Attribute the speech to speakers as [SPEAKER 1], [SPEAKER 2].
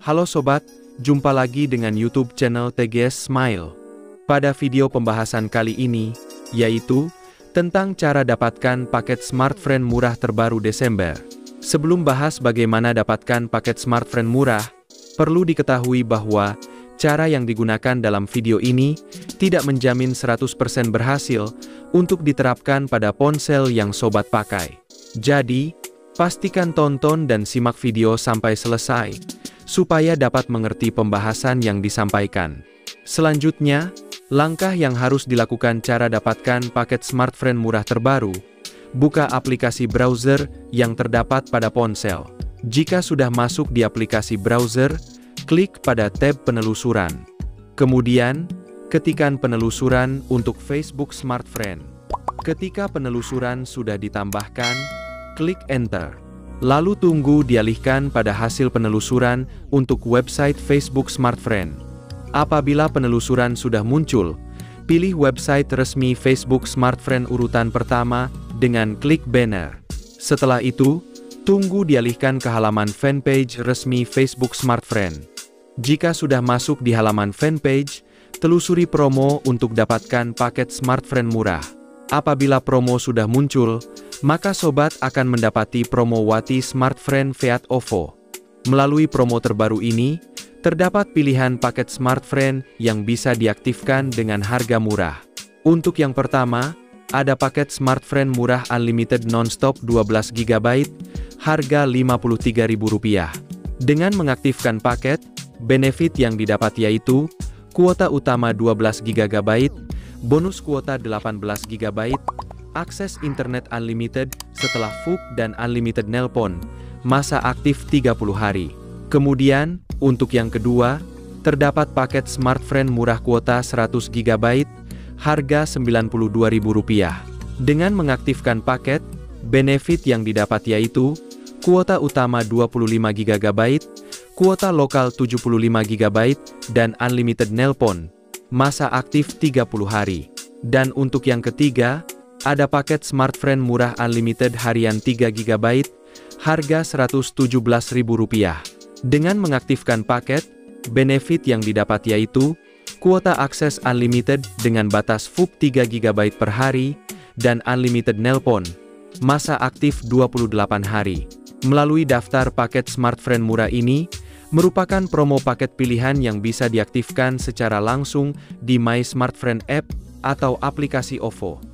[SPEAKER 1] Halo sobat, jumpa lagi dengan YouTube channel TGS Smile. Pada video pembahasan kali ini, yaitu tentang cara dapatkan paket smartfriend murah terbaru Desember. Sebelum bahas bagaimana dapatkan paket smartfriend murah, perlu diketahui bahwa cara yang digunakan dalam video ini tidak menjamin 100% berhasil untuk diterapkan pada ponsel yang sobat pakai. Jadi, pastikan tonton dan simak video sampai selesai, supaya dapat mengerti pembahasan yang disampaikan. Selanjutnya, langkah yang harus dilakukan cara dapatkan paket smartfriend murah terbaru. Buka aplikasi browser yang terdapat pada ponsel. Jika sudah masuk di aplikasi browser, klik pada tab penelusuran. Kemudian, ketikkan penelusuran untuk Facebook Smartfriend. Ketika penelusuran sudah ditambahkan, klik Enter. Lalu tunggu dialihkan pada hasil penelusuran untuk website Facebook Smartfriend. Apabila penelusuran sudah muncul, pilih website resmi Facebook Smartfriend urutan pertama dengan klik banner. Setelah itu, tunggu dialihkan ke halaman fanpage resmi Facebook Smartfriend. Jika sudah masuk di halaman fanpage, telusuri promo untuk dapatkan paket smartfriend murah. Apabila promo sudah muncul, maka sobat akan mendapati promo Wati Smartfriend Fiat OVO. Melalui promo terbaru ini, terdapat pilihan paket smartfriend yang bisa diaktifkan dengan harga murah. Untuk yang pertama, ada paket smartfriend murah unlimited nonstop 12 GB, harga Rp53.000. Dengan mengaktifkan paket, benefit yang didapat yaitu kuota utama 12 GB, bonus kuota 18 GB, akses internet unlimited setelah VoOP dan unlimited nelpon, masa aktif 30 hari. Kemudian, untuk yang kedua, terdapat paket smartfriend murah kuota 100 GB, harga Rp92.000. Dengan mengaktifkan paket, benefit yang didapat yaitu kuota utama 25 GB, kuota lokal 75 GB, dan unlimited nelpon, masa aktif 30 hari. Dan untuk yang ketiga, ada paket smartfriend murah unlimited harian 3 GB, harga Rp117.000. Dengan mengaktifkan paket, benefit yang didapat yaitu kuota akses unlimited dengan batas VoOP 3 GB per hari, dan unlimited nelpon, masa aktif 28 hari. Melalui daftar paket smartfriend murah ini, merupakan promo paket pilihan yang bisa diaktifkan secara langsung di My Smartfriend App atau aplikasi OVO.